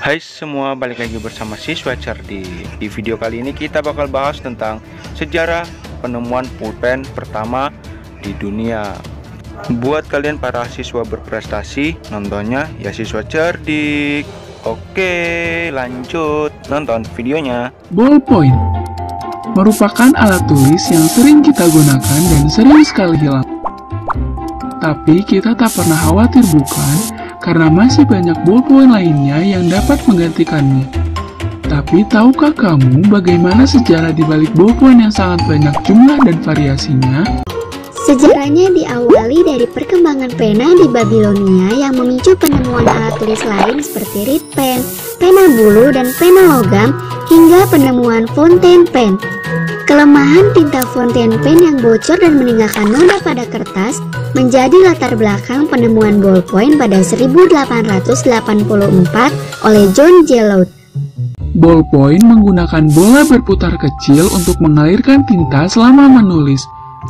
Hai semua, balik lagi bersama Siswa Cerdik. Di video kali ini kita bakal bahas tentang sejarah penemuan pulpen pertama di dunia. Buat kalian para siswa berprestasi, nontonnya ya Siswa Cerdik. Oke, lanjut nonton videonya. Ballpoint merupakan alat tulis yang sering kita gunakan dan sering sekali hilang. Tapi kita tak pernah khawatir bukan? Karena masih banyak ballpoint lainnya yang dapat menggantikannya. Tapi tahukah kamu bagaimana sejarah di balik ballpoint yang sangat banyak jumlah dan variasinya? Sejarahnya diawali dari perkembangan pena di Babilonia yang memicu penemuan alat tulis lain seperti reed pen, pena bulu, dan pena logam, hingga penemuan fountain pen. Kelemahan tinta fountain pen yang bocor dan meninggalkan noda pada kertas menjadi latar belakang penemuan ballpoint pada 1884 oleh John Gellert. Ballpoint menggunakan bola berputar kecil untuk mengalirkan tinta selama menulis.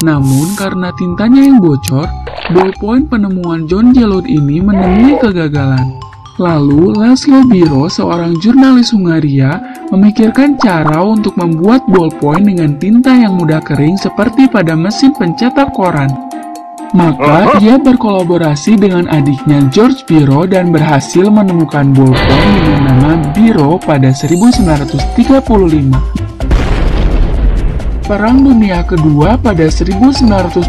Namun karena tintanya yang bocor, ballpoint penemuan John Gellert ini menemui kegagalan. Lalu Laszlo Biro, seorang jurnalis Hungaria, memikirkan cara untuk membuat ballpoint dengan tinta yang mudah kering seperti pada mesin pencetak koran. Maka ia berkolaborasi dengan adiknya George Biro dan berhasil menemukan ballpoint dengan nama Biro pada 1935. Perang Dunia Kedua pada 1942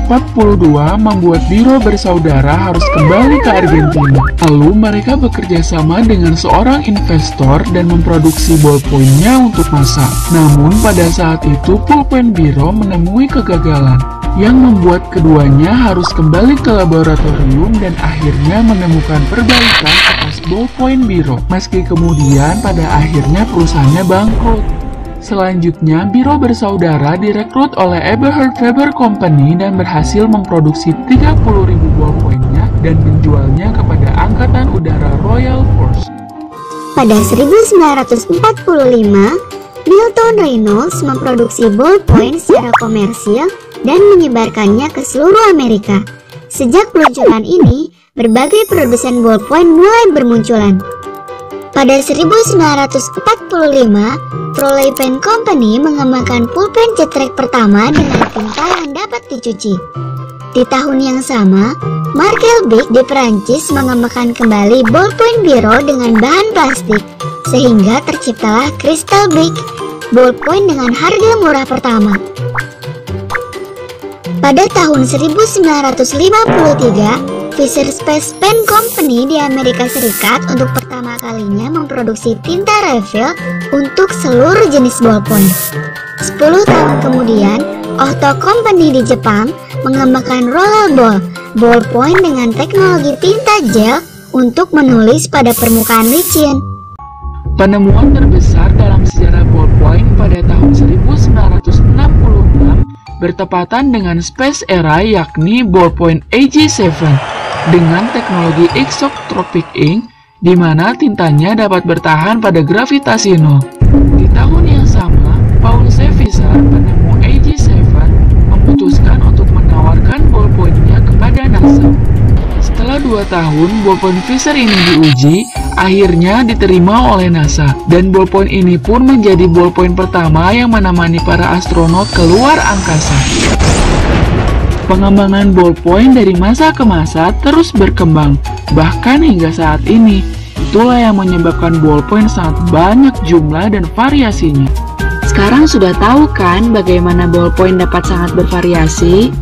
membuat Biro bersaudara harus kembali ke Argentina. Lalu mereka bekerja sama dengan seorang investor dan memproduksi ballpointnya untuk masak. Namun pada saat itu pulpen Biro menemui kegagalan yang membuat keduanya harus kembali ke laboratorium dan akhirnya menemukan perbaikan atas ballpoint Biro. Meski kemudian pada akhirnya perusahaannya bangkrut. Selanjutnya, Biro bersaudara direkrut oleh Eberhard Faber Company dan berhasil memproduksi 30.000 ballpointnya dan menjualnya kepada Angkatan Udara Royal Force. Pada 1945, Milton Reynolds memproduksi ballpoint secara komersil dan menyebarkannya ke seluruh Amerika. Sejak peluncuran ini, berbagai produsen ballpoint mulai bermunculan. Pada 1945, Trolley Pen Company mengembangkan pulpen cetrek pertama dengan tinta yang dapat dicuci. Di tahun yang sama, Markel Bic di Perancis mengembangkan kembali ballpoint Biro dengan bahan plastik, sehingga terciptalah Crystal Bic, ballpoint dengan harga murah pertama. Pada tahun 1953, Fisher Space Pen Company di Amerika Serikat untuk pertama kalinya memproduksi tinta refill untuk seluruh jenis ballpoint. 10 tahun kemudian, Ohto Company di Jepang mengembangkan rollable ballpoint dengan teknologi tinta gel untuk menulis pada permukaan licin. Penemuan terbesar dalam sejarah ballpoint pada tahun 1966 bertepatan dengan Space Era, yakni ballpoint AG7 dengan teknologi Isotropic Ink, di mana tintanya dapat bertahan pada gravitasi nol. Di tahun yang sama, Paul C. Fisher, penemu AG7, memutuskan untuk menawarkan ballpointnya kepada NASA. Setelah 2 tahun, ballpoint Fisher ini diuji, akhirnya diterima oleh NASA, dan ballpoint ini pun menjadi ballpoint pertama yang menemani para astronot keluar angkasa. Pengembangan ballpoint dari masa ke masa terus berkembang, bahkan hingga saat ini. Itulah yang menyebabkan ballpoint sangat banyak jumlah dan variasinya. Sekarang sudah tahu kan bagaimana ballpoint dapat sangat bervariasi?